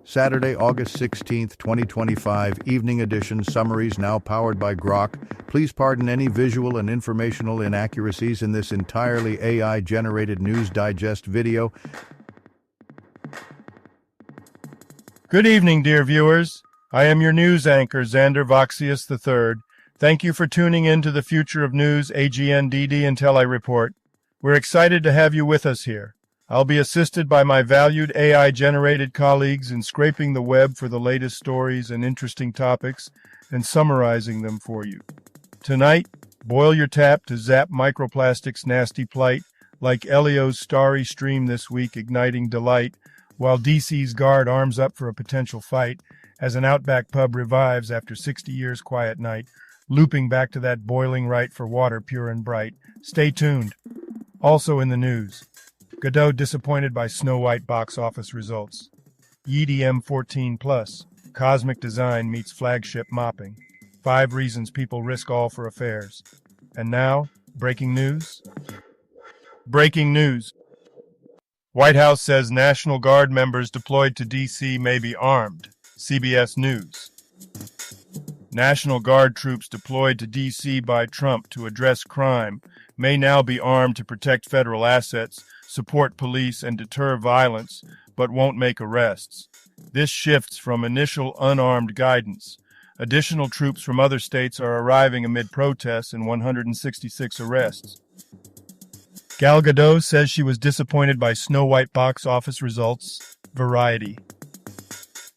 Saturday, August 16th, 2025, evening edition summaries now powered by Grok. Please pardon any visual and informational inaccuracies in this entirely AI-generated News Digest video. Good evening, dear viewers. I am your news anchor, Xander Voxius III. Thank you for tuning in to the Future of News AGNDD intelliReport. We're excited to have you with us here. I'll be assisted by my valued AI-generated colleagues in scraping the web for the latest stories and interesting topics and summarizing them for you. Tonight, boil your tap to zap microplastics' nasty plight like Elio's starry stream this week igniting delight, while DC's guard arms up for a potential fight as an Outback pub revives after 60 years' quiet night, looping back to that boiling right for water pure and bright. Stay tuned. Also in the news, Godot disappointed by Snow White box office results. EDM 14+, Cosmic Design meets flagship mopping. 5 reasons people risk all for affairs. And now, breaking news. Breaking news. White House says National Guard members deployed to D.C. may be armed. CBS News. National Guard troops deployed to D.C. by Trump to address crime may now be armed to protect federal assets, support police, and deter violence, but won't make arrests. This shifts from initial unarmed guidance. Additional troops from other states are arriving amid protests and 166 arrests. Gal Gadot says she was disappointed by Snow White box office results. Variety.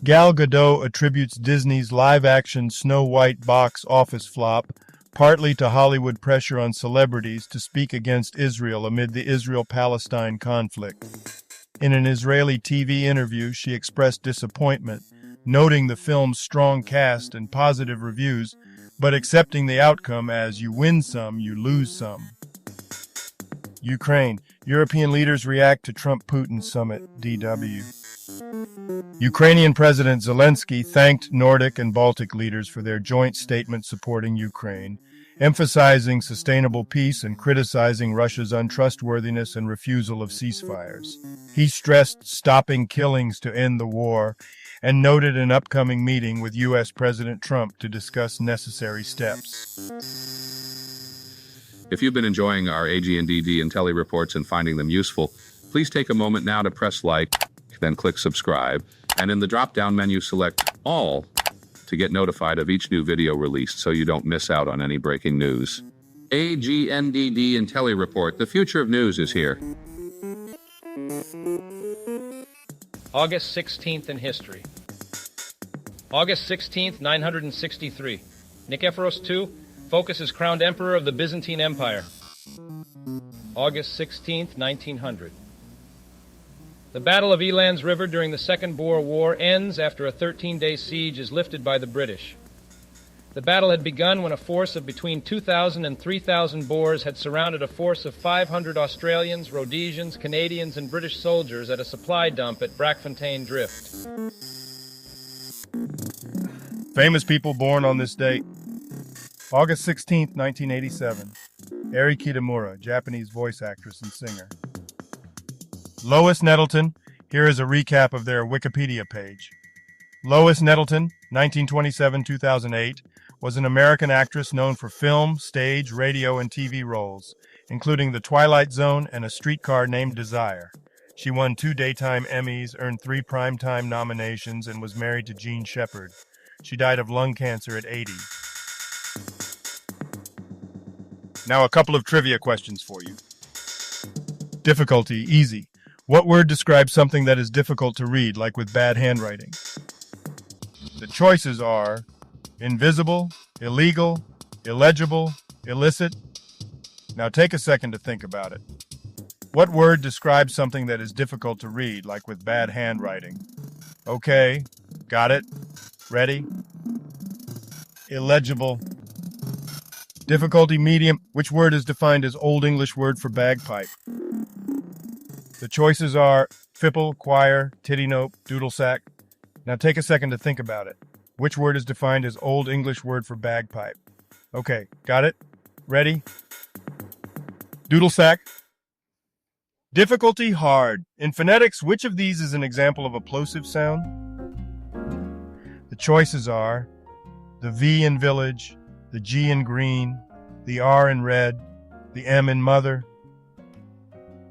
Gal Gadot attributes Disney's live-action Snow White box office flop partly to Hollywood pressure on celebrities to speak against Israel amid the Israel-Palestine conflict. In an Israeli TV interview, she expressed disappointment, noting the film's strong cast and positive reviews, but accepting the outcome as you win some, you lose some. Ukraine. European leaders react to Trump-Putin summit, DW. Ukrainian President Zelensky thanked Nordic and Baltic leaders for their joint statement supporting Ukraine, emphasizing sustainable peace and criticizing Russia's untrustworthiness and refusal of ceasefires. He stressed stopping killings to end the war and noted an upcoming meeting with U.S. President Trump to discuss necessary steps. If you've been enjoying our AGNDD intelliReports and finding them useful, please take a moment now to press like, then click subscribe, and in the drop-down menu select All to get notified of each new video released so you don't miss out on any breaking news. AGNDD intelliReport, the future of news is here. August 16th in history. August 16th, 963. Nicephorus II, Phocas is crowned emperor of the Byzantine Empire. August 16th, 1900. The Battle of Eland's River during the Second Boer War ends after a 13-day siege is lifted by the British. The battle had begun when a force of between 2,000 and 3,000 Boers had surrounded a force of 500 Australians, Rhodesians, Canadians, and British soldiers at a supply dump at Brackfontein Drift. Famous people born on this date. August 16th, 1987. Eri Kitamura, Japanese voice actress and singer. Lois Nettleton, here is a recap of their Wikipedia page. Lois Nettleton, 1927-2008, was an American actress known for film, stage, radio, and TV roles, including The Twilight Zone and A Streetcar Named Desire. She won 2 Daytime Emmys, earned 3 Primetime nominations, and was married to Gene Shepard. She died of lung cancer at 80. Now a couple of trivia questions for you. Difficulty, easy. What word describes something that is difficult to read, like with bad handwriting? The choices are invisible, illegal, illegible, illicit. Now take a second to think about it. What word describes something that is difficult to read, like with bad handwriting? Okay, got it? Ready? Illegible. Difficulty medium. Which word is defined as Old English word for bagpipe? The choices are fipple, choir, titty-nope, doodle-sack. Now take a second to think about it. Which word is defined as Old English word for bagpipe? Okay, got it? Ready? Doodle-sack. Difficulty hard. In phonetics, which of these is an example of a plosive sound? choices are the V in village, the G in green, the R in red, the M in mother.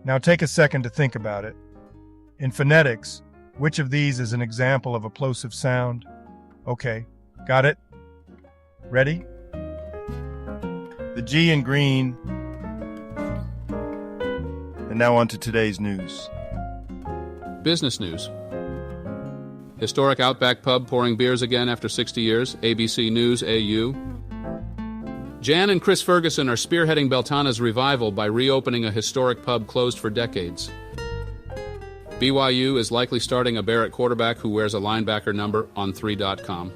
Now take a second to think about it. In phonetics, which of these is an example of a plosive sound? Okay, got it? Ready? The G in green. And now on to today's news. Business news. Historic Outback Pub pouring beers again after 60 years. ABC News AU. Jan and Chris Ferguson are spearheading Beltana's revival by reopening a historic pub closed for decades. BYU is likely starting a Barrett quarterback who wears a linebacker number on 3.com.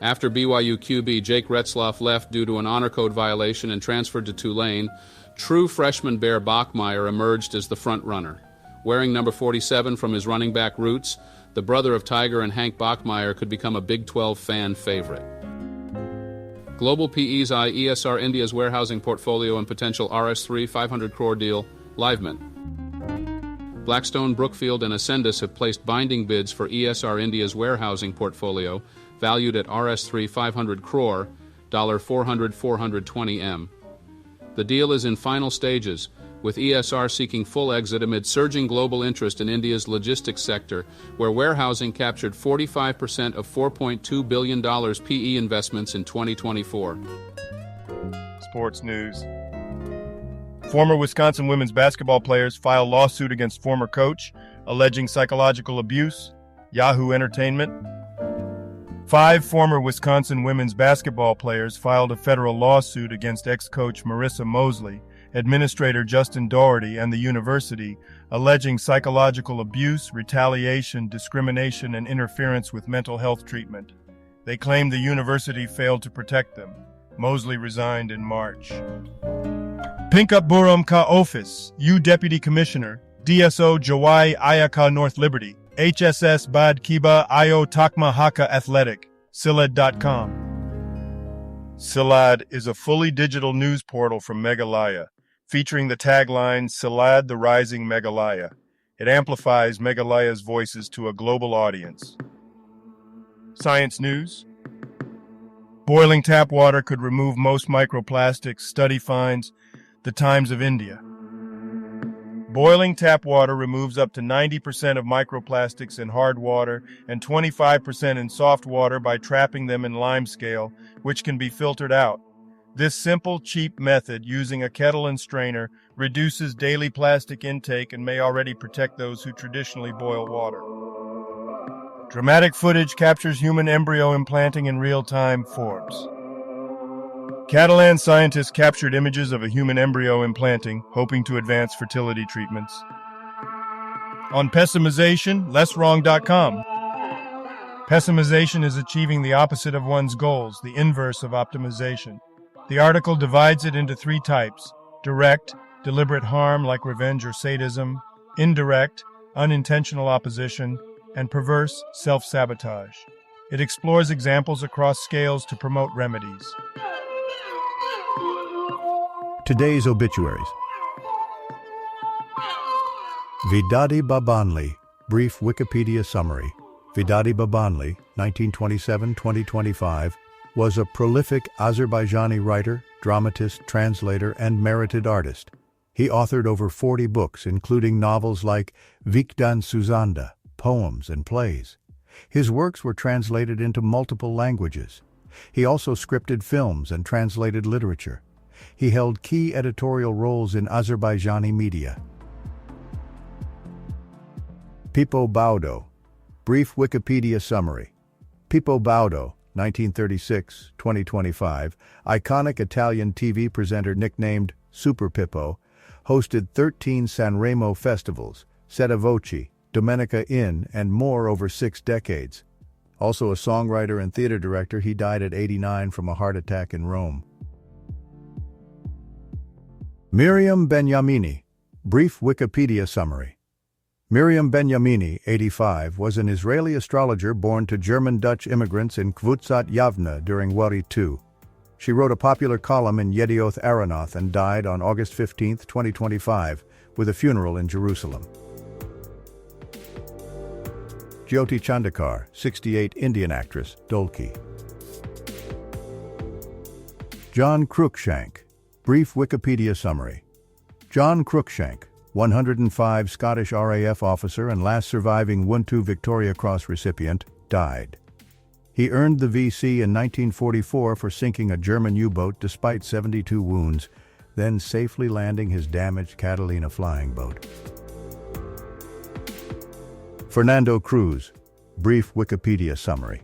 After BYU QB Jake Retzloff left due to an honor code violation and transferred to Tulane, true freshman Bear Bachmeier emerged as the front runner. Wearing number 47 from his running back roots, the brother of Tiger and Hank Bachmeier could become a Big 12 fan favorite. Global PEs eye ESR India's warehousing portfolio and potential RS3 500 crore deal, Livemint. Blackstone, Brookfield, and Ascendus have placed binding bids for ESR India's warehousing portfolio, valued at RS3 500 crore, $420 M. The deal is in final stages, with ESR seeking full exit amid surging global interest in India's logistics sector, where warehousing captured 45% of $4.2 billion PE investments in 2024. Sports news. Former Wisconsin women's basketball players file lawsuit against former coach, alleging psychological abuse. Yahoo Entertainment. 5 former Wisconsin women's basketball players filed a federal lawsuit against ex-coach Marissa Mosley, Administrator Justin Doherty, and the university, alleging psychological abuse, retaliation, discrimination, and interference with mental health treatment. They claimed the university failed to protect them. Mosley resigned in March. Pinkup Buram Ka Office, U Deputy Commissioner, DSO Jawai Ayaka North Liberty, HSS Bad Kiba Io Takma Haka Athletic, Silad.com. Silad is a fully digital news portal from Meghalaya, featuring the tagline, Silad the Rising Meghalaya. It amplifies Meghalaya's voices to a global audience. Science news. Boiling tap water could remove most microplastics, study finds. The Times of India. Boiling tap water removes up to 90% of microplastics in hard water and 25% in soft water by trapping them in limescale, which can be filtered out. This simple, cheap method, using a kettle and strainer, reduces daily plastic intake and may already protect those who traditionally boil water. Dramatic footage captures human embryo implanting in real time, Forbes. Catalan scientists captured images of a human embryo implanting, hoping to advance fertility treatments. On pessimization, lesswrong.com. Pessimization is achieving the opposite of one's goals, the inverse of optimization. The article divides it into 3 types: direct, deliberate harm like revenge or sadism; indirect, unintentional opposition; and perverse, self-sabotage. It explores examples across scales to promote remedies. Today's obituaries. Vidadi Babanli, brief Wikipedia summary. Vidadi Babanli, 1927-2025, was a prolific Azerbaijani writer, dramatist, translator, and merited artist. He authored over 40 books, including novels like Vikdan Suzanda, poems and plays. His works were translated into multiple languages. He also scripted films and translated literature. He held key editorial roles in Azerbaijani media. Pippo Baudo, brief Wikipedia summary. Pippo Baudo, 1936-2025, iconic Italian TV presenter nicknamed Super Pippo, hosted 13 Sanremo festivals, Sette Voci, Domenica Inn, and more over 6 decades. Also a songwriter and theater director, he died at 89 from a heart attack in Rome. Miriam Benyamini, brief Wikipedia summary. Miriam Benyamini, 85, was an Israeli astrologer born to German-Dutch immigrants in Kvutsat Yavne during World War II. She wrote a popular column in Yedioth Aronoth and died on August 15, 2025, with a funeral in Jerusalem. Jyoti Chandakar, 68, Indian actress, Dolki. John Cruikshank. Brief Wikipedia summary. John Cruikshank, 105, Scottish RAF officer and last surviving Ubuntu Victoria Cross recipient, died. He earned the VC in 1944 for sinking a German U-boat despite 72 wounds, then safely landing his damaged Catalina flying boat. Fernando Cruz. Brief Wikipedia summary.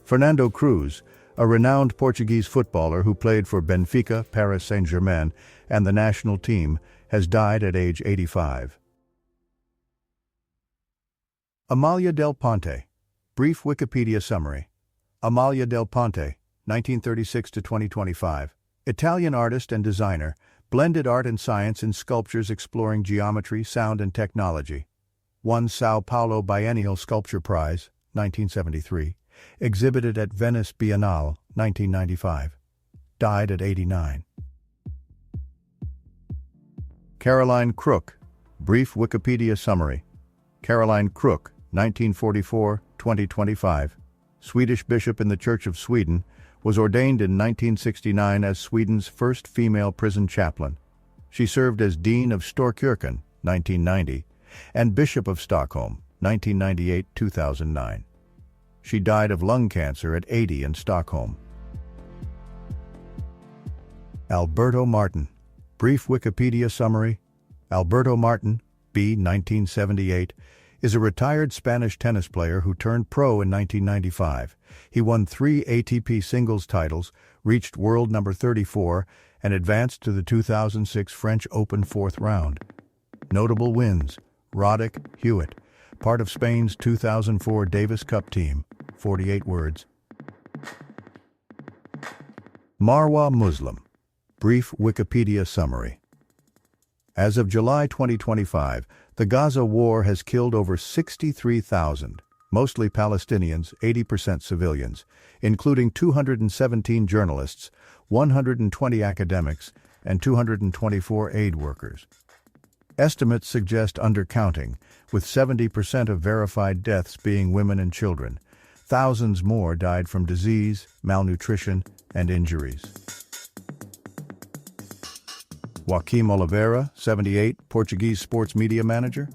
Fernando Cruz, a renowned Portuguese footballer who played for Benfica, Paris Saint-Germain, and the national team, has died at age 85. Amalia Del Ponte. Brief Wikipedia summary. Amalia Del Ponte, 1936–2025. Italian artist and designer, blended art and science in sculptures exploring geometry, sound, and technology. Won São Paulo Biennial Sculpture Prize, 1973. Exhibited at Venice Biennale, 1995. Died at 89. Caroline Crook. Brief Wikipedia summary. Caroline Crook, 1944–2025. Swedish bishop in the Church of Sweden, was ordained in 1969 as Sweden's first female prison chaplain. She served as Dean of Storkyrkan, 1990, and Bishop of Stockholm, 1998–2009. She died of lung cancer at 80 in Stockholm. Alberto Martin. Brief Wikipedia summary. Alberto Martin, b. 1978, is a retired Spanish tennis player who turned pro in 1995. He won 3 ATP singles titles, reached world number 34, and advanced to the 2006 French Open fourth round. Notable wins: Roddick, Hewitt, part of Spain's 2004 Davis Cup team, 48 words. Marwa Muslim. Brief Wikipedia summary. As of July 2025, the Gaza war has killed over 63,000, mostly Palestinians, 80% civilians, including 217 journalists, 120 academics, and 224 aid workers. Estimates suggest undercounting, with 70% of verified deaths being women and children. Thousands more died from disease, malnutrition, and injuries. Joaquim Oliveira, 78, Portuguese sports media manager.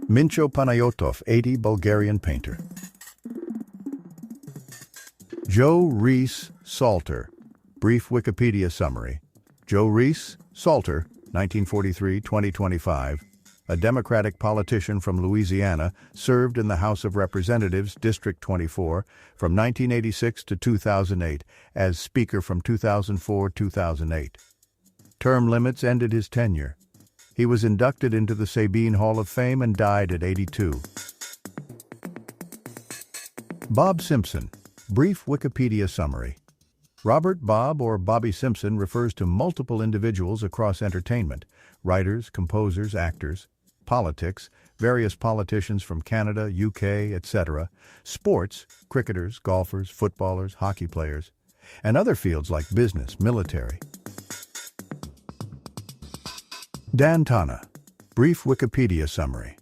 Mincho Panayotov, 80, Bulgarian painter. Joe Rees Salter. Brief Wikipedia summary. Joe Rees Salter, 1943–2025, a Democratic politician from Louisiana, served in the House of Representatives, District 24, from 1986 to 2008, as Speaker from 2004–2008. Term limits ended his tenure. He was inducted into the Sabine Hall of Fame and died at 82. Bob Simpson. Brief Wikipedia summary. Robert Bob or Bobby Simpson refers to multiple individuals across entertainment: writers, composers, actors, politics, various politicians from Canada, UK, etc., sports, cricketers, golfers, footballers, hockey players, and other fields like business, military. Dan Tana. Brief Wikipedia summary.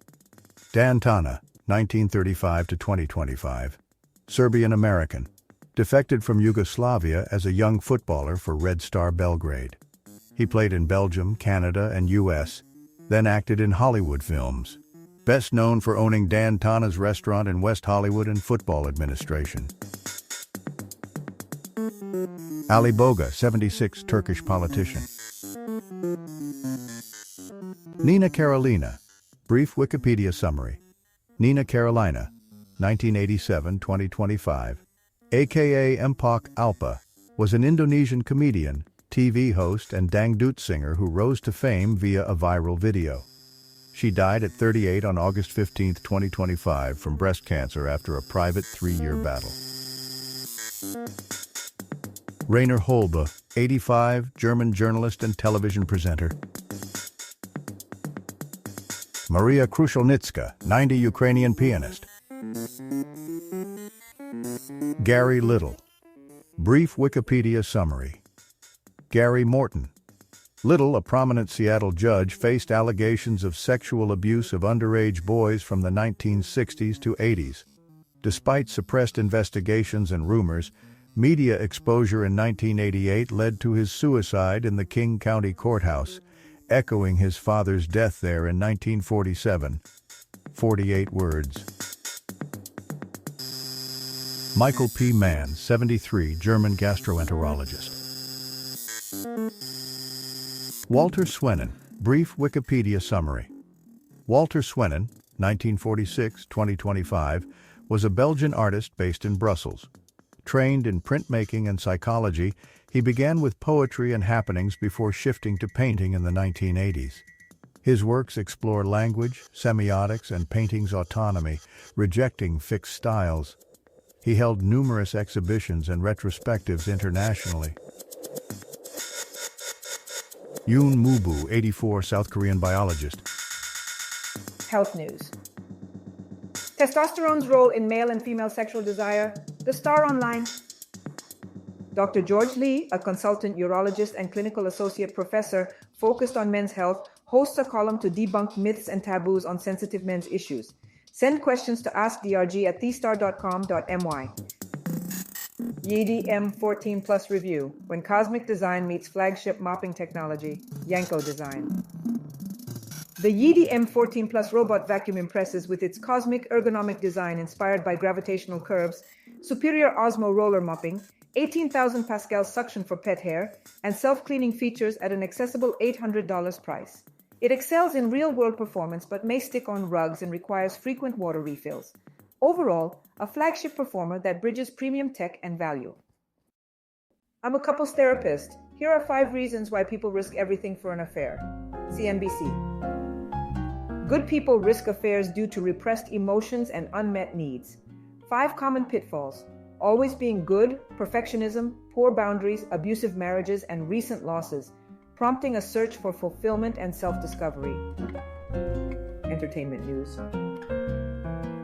Dan Tana, 1935–2025, Serbian-American, defected from Yugoslavia as a young footballer for Red Star Belgrade. He played in Belgium, Canada, and US, then acted in Hollywood films. Best known for owning Dan Tana's restaurant in West Hollywood and football administration. Ali Boga, 76, Turkish politician. Nina Carolina. Brief Wikipedia summary. Nina Carolina, 1987–2025, aka Empok Alpa, was an Indonesian comedian, TV host, and dangdut singer who rose to fame via a viral video. She died at 38 on August 15, 2025, from breast cancer after a private 3-year battle. Rainer Holbe, 85, German journalist and television presenter. Maria Krushelnitska, 90, Ukrainian pianist. Gary Little. Brief Wikipedia summary. Gary Morton. Little, a prominent Seattle judge, faced allegations of sexual abuse of underage boys from the 1960s to 80s. Despite suppressed investigations and rumors, media exposure in 1988 led to his suicide in the King County Courthouse, echoing his father's death there in 1947. 48 words. Michael P. Mann, 73, German gastroenterologist. Walter Swennen, brief Wikipedia summary. Walter Swennen, 1946-2025, was a Belgian artist based in Brussels. Trained in printmaking and psychology, he began with poetry and happenings before shifting to painting in the 1980s. His works explore language, semiotics, and painting's autonomy, rejecting fixed styles. He held numerous exhibitions and retrospectives internationally. Yoon Mubu, 84, South Korean biologist. Health news. Testosterone's role in male and female sexual desire. The Star Online. Dr. George Lee, a consultant urologist and clinical associate professor focused on men's health, hosts a column to debunk myths and taboos on sensitive men's issues. Send questions to AskDRG at thestar.com.my. YEEDY M14 Plus Review. When cosmic design meets flagship mopping technology, Yanko Design. The YEEDY M14 Plus robot vacuum impresses with its cosmic ergonomic design inspired by gravitational curves, superior Osmo roller mopping, 18,000 Pascal suction for pet hair, and self-cleaning features at an accessible $800 price. It excels in real-world performance but may stick on rugs and requires frequent water refills. Overall, a flagship performer that bridges premium tech and value. I'm a couples therapist. Here are 5 reasons why people risk everything for an affair. CNBC. Good people risk affairs due to repressed emotions and unmet needs. 5 common pitfalls: always being good, perfectionism, poor boundaries, abusive marriages, and recent losses, prompting a search for fulfillment and self-discovery. Entertainment news.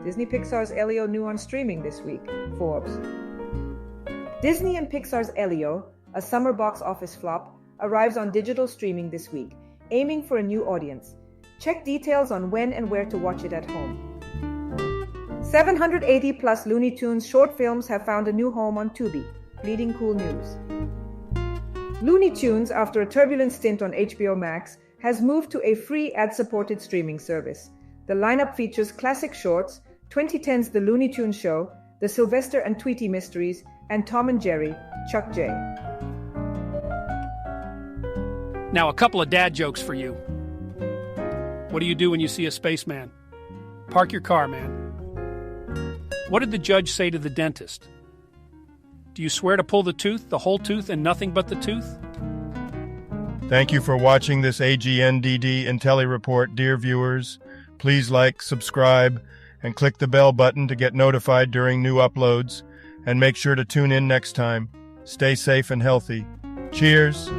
Disney-Pixar's Elio new on streaming this week. Forbes. Disney and Pixar's Elio, a summer box office flop, arrives on digital streaming this week, aiming for a new audience. Check details on when and where to watch it at home. 780 plus Looney Tunes short films have found a new home on Tubi. Bleeding Cool News. Looney Tunes, after a turbulent stint on HBO Max, has moved to a free ad-supported streaming service. The lineup features classic shorts, 2010's The Looney Tunes Show, The Sylvester and Tweety Mysteries, and Tom and Jerry, Chuck J. Now, a couple of dad jokes for you. What do you do when you see a spaceman? Park your car, man. What did the judge say to the dentist? Do you swear to pull the tooth, the whole tooth, and nothing but the tooth? Thank you for watching this AGNDD intelliReport, dear viewers. Please like, subscribe, and click the bell button to get notified during new uploads. And make sure to tune in next time. Stay safe and healthy. Cheers!